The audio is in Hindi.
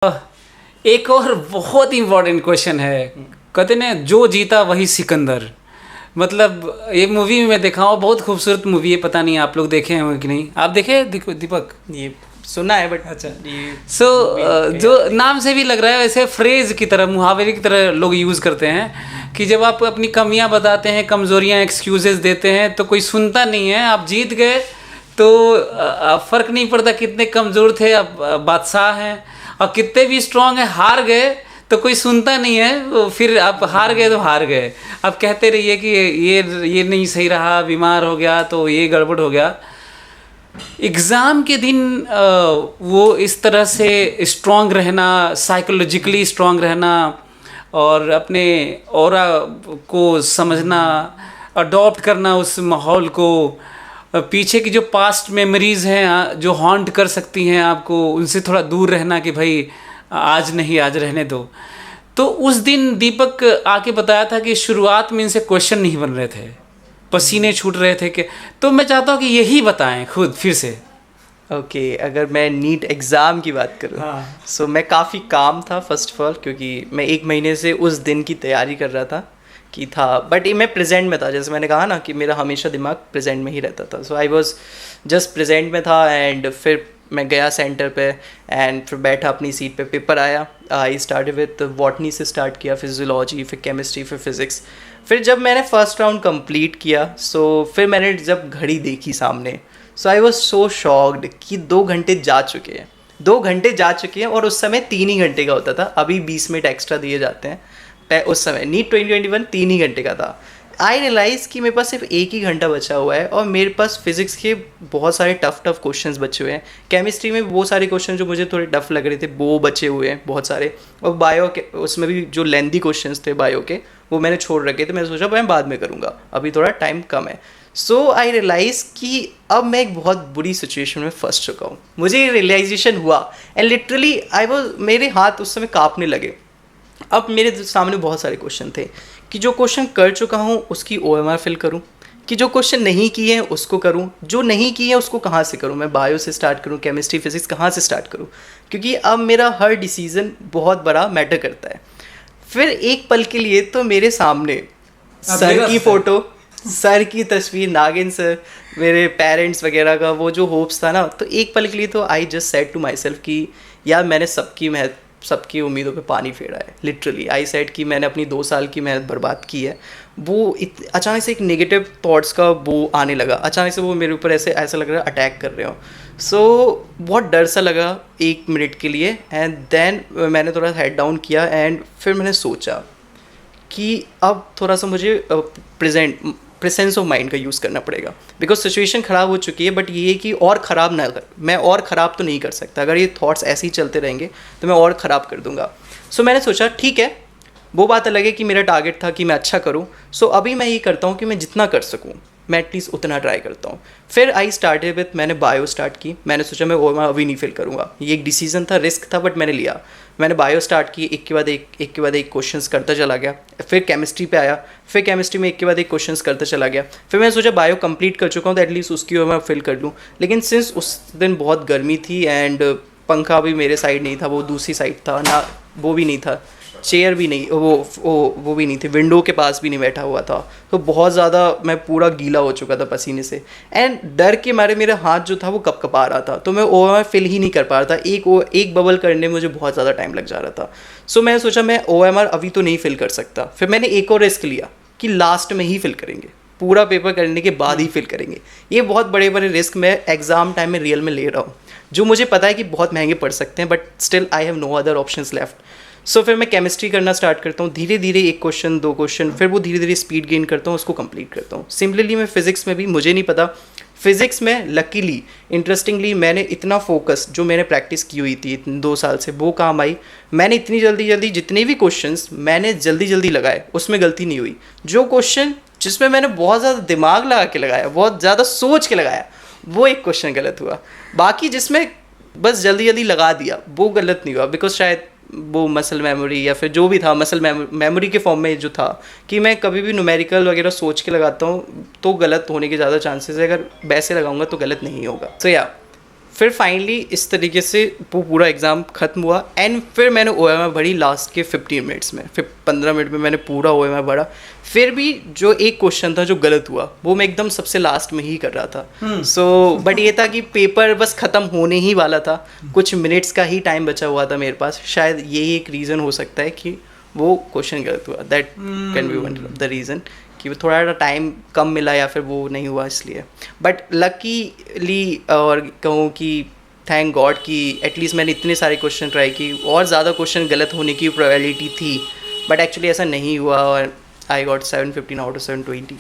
एक और बहुत इम्पोर्टेंट क्वेश्चन है। कहते ना, जो जीता वही सिकंदर। मतलब ये मूवी में मैं देखा हूँ, बहुत खूबसूरत मूवी है। पता नहीं आप लोग देखे हैं कि नहीं। आप देखे दीपक? ये सुना है बट अच्छा। जो नाम से भी लग रहा है, वैसे फ्रेज की तरह, मुहावरे की तरह लोग यूज़ करते हैं कि जब आप अपनी कमियां बताते हैं, कमज़ोरियां, एक्सक्यूजेस देते हैं तो कोई सुनता नहीं है। आप जीत गए तो फ़र्क नहीं पड़ता कितने कमज़ोर थे, आप बादशाह हैं। और कितने भी स्ट्रांग है, हार गए तो कोई सुनता नहीं है। फिर आप हार गए तो हार गए। आप कहते रहिए कि ये नहीं सही रहा, बीमार हो गया तो ये गड़बड़ हो गया। एग्ज़ाम के दिन वो इस तरह से स्ट्रांग रहना, साइकोलॉजिकली स्ट्रांग रहना और अपने ऑरा को समझना, अडॉप्ट करना उस माहौल को, पीछे की जो पास्ट मेमोरीज़ हैं जो हॉन्ट कर सकती हैं आपको, उनसे थोड़ा दूर रहना कि भाई आज नहीं, आज रहने दो। तो उस दिन दीपक आके बताया था कि शुरुआत में इनसे क्वेश्चन नहीं बन रहे थे, पसीने छूट रहे थे कि, तो मैं चाहता हूँ कि यही बताएं खुद फिर से। ओके, अगर मैं नीट एग्ज़ाम की बात करूँ, सो मैं काफ़ी काम था फर्स्ट ऑफ ऑल, क्योंकि मैं 1 महीने से उस दिन की तैयारी कर रहा था कि था, बट मैं प्रेजेंट में था। जैसे मैंने कहा ना कि मेरा हमेशा दिमाग प्रेजेंट में ही रहता था। सो आई वॉज जस्ट प्रेजेंट में था। एंड फिर मैं गया सेंटर पे एंड फिर बैठा अपनी सीट पे, पेपर आया। आई स्टार्टेड विद बॉटनी से स्टार्ट किया, फिजियोलॉजी, फिर केमिस्ट्री, फिर फिज़िक्स। फिर जब मैंने फर्स्ट राउंड कंप्लीट किया, सो फिर मैंने जब घड़ी देखी सामने, सो आई वॉज सो शॉक्ड कि 2 घंटे जा चुके हैं। 2 घंटे जा चुके हैं और उस समय 3 ही घंटे का होता था। अभी 20 मिनट एक्स्ट्रा दिए जाते हैं। उस समय नीट 2021 3 ही घंटे का था। आई रियलाइज़ कि मेरे पास सिर्फ 1 ही घंटा बचा हुआ है और मेरे पास फिज़िक्स के बहुत सारे टफ क्वेश्चंस बचे हुए हैं। केमिस्ट्री में वो सारे क्वेश्चन जो मुझे थोड़े टफ लग रहे थे वो बचे हुए हैं बहुत सारे। और बायो के उसमें भी जो लेंदी क्वेश्चंस थे बायो के, वो मैंने छोड़ रखे थे। मैंने सोचा मैं बाद में करूँगा, अभी थोड़ा टाइम कम है। सो आई रियलाइज़ कि अब मैं एक बहुत बुरी सिचुएशन में फंस चुका हूँ। मुझे रियलाइजेशन हुआ एंड लिटरली मेरे हाथ उस समय काँपने लगे। अब मेरे सामने बहुत सारे क्वेश्चन थे कि जो क्वेश्चन कर चुका हूँ उसकी OMR फिल करूँ, कि जो क्वेश्चन नहीं किए हैं उसको करूँ, जो नहीं किए हैं उसको कहाँ से करूँ, मैं बायो से स्टार्ट करूँ, केमिस्ट्री, फिजिक्स कहाँ से स्टार्ट करूँ, क्योंकि अब मेरा हर डिसीज़न बहुत बड़ा मैटर करता है। फिर एक पल के लिए तो मेरे सामने सर की फ़ोटो, सर की तस्वीर, नागिन सर, मेरे पेरेंट्स वगैरह का वो जो होप्स था ना, तो एक पल के लिए तो I just said to myself कि यार मैंने सबकी उम्मीदों पे पानी फेरा है। लिटरली आई सेड कि मैंने अपनी 2 साल की मेहनत बर्बाद की है। वो अचानक से एक नेगेटिव थॉट्स का वो आने लगा। अचानक से वो मेरे ऊपर ऐसा लग रहा है अटैक कर रहे हो। सो बहुत डर सा लगा 1 मिनट के लिए। एंड देन मैंने थोड़ा हेड डाउन किया एंड फिर मैंने सोचा कि अब थोड़ा सा मुझे प्रेजेंस ऑफ माइंड का यूज़ करना पड़ेगा, बिकॉज सिचुएशन ख़राब हो चुकी है। बट ये कि और ख़राब ना कर, मैं और ख़राब तो नहीं कर सकता। अगर ये थॉट्स ऐसे ही चलते रहेंगे तो मैं और ख़राब कर दूंगा। सो मैंने सोचा ठीक है, वो बात अलग है कि मेरा टारगेट था कि मैं अच्छा करूँ। सो अभी मैं ये करता हूँ कि मैं जितना कर सकूँ मैं एटलीस्ट उतना ट्राई करता हूँ। फिर आई स्टार्टेड विथ, मैंने बायो स्टार्ट की। मैंने सोचा मैं अभी नहीं फिल करूँगा, ये एक डिसीजन था, रिस्क था, बट मैंने लिया। मैंने बायो स्टार्ट की, एक के बाद एक क्वेश्चंस करता चला गया। फिर केमिस्ट्री पे आया, फिर केमिस्ट्री में एक के बाद एक क्वेश्चंस करता चला गया। फिर मैंने सोचा बायो कंप्लीट कर चुका हूँ तो एटलीस्ट उसकी मैं फिल कर लूँ। लेकिन सिंस उस दिन बहुत गर्मी थी एंड पंखा भी मेरे साइड नहीं था, वो दूसरी साइड था ना, वो भी नहीं था, चेयर भी नहीं, वो भी नहीं थी, विंडो के पास भी नहीं बैठा हुआ था। तो बहुत ज़्यादा मैं पूरा गीला हो चुका था पसीने से एंड डर के मारे मेरा हाथ जो था वो कपकपा रहा था। तो मैं OMR फिल ही नहीं कर पा रहा था। एक बबल करने में मुझे बहुत ज़्यादा टाइम लग जा रहा था। सो मैंने सोचा मैं OMR अभी तो नहीं फिल कर सकता। फिर मैंने एक और रिस्क लिया कि लास्ट में ही फिल करेंगे, पूरा पेपर करने के बाद ही फिल करेंगे। ये बहुत बड़े बड़े रिस्क मैं एग्ज़ाम टाइम में रियल में ले रहा हूँ, जो मुझे पता है कि बहुत महंगे पड़ सकते हैं, but still I have no other options left. So फिर मैं केमिस्ट्री करना स्टार्ट करता हूँ, धीरे धीरे 1 क्वेश्चन 2 क्वेश्चन, फिर वो धीरे धीरे स्पीड गेन करता हूँ, उसको कंप्लीट करता हूँ। सिमिलरली मैं फिज़िक्स में भी, मुझे नहीं पता, फिज़िक्स में लकीली इंटरेस्टिंगली मैंने इतना फोकस जो मैंने प्रैक्टिस की हुई थी 2 साल से वो काम आई। मैंने इतनी जल्दी जितने भी क्वेश्चंस मैंने जल्दी लगाए उसमें गलती नहीं हुई। जो क्वेश्चन जिसमें मैंने बहुत ज़्यादा दिमाग लगा के लगाया, बहुत ज़्यादा सोच के लगाया, वो एक क्वेश्चन गलत हुआ। बाकी जिसमें बस जल्दी लगा दिया वो गलत नहीं हुआ, बिकॉज शायद वो मसल मेमोरी या फिर जो भी था, मसल मेमोरी के फॉर्म में जो था कि मैं कभी भी न्यूमेरिकल वगैरह सोच के लगाता हूँ तो गलत होने के ज़्यादा चांसेस है, अगर वैसे लगाऊंगा तो गलत नहीं होगा। सो या फिर फाइनली इस तरीके से वो पूरा एग्ज़ाम ख़त्म हुआ एंड फिर मैंने OMR भरी लास्ट के 15 मिनट्स में, फिर 15 मिनट में मैंने पूरा OMR भरा। फिर भी जो एक क्वेश्चन था जो गलत हुआ वो मैं एकदम सबसे लास्ट में ही कर रहा था। सो बट ये था कि पेपर बस ख़त्म होने ही वाला था, कुछ मिनट्स का ही टाइम बचा हुआ था मेरे पास। शायद यही एक रीज़न हो सकता है कि वो क्वेश्चन गलत हुआ, that can be one of the reason कि वो थोड़ा टाइम कम मिला या फिर वो नहीं हुआ इसलिए। बट लकीली और कहूँ कि थैंक गॉड कि एटलीस्ट मैंने इतने सारे क्वेश्चन ट्राई की, और ज़्यादा क्वेश्चन गलत होने की प्रोबेबिलिटी थी बट एक्चुअली ऐसा नहीं हुआ और आई गॉट 715 आउट ऑफ 720।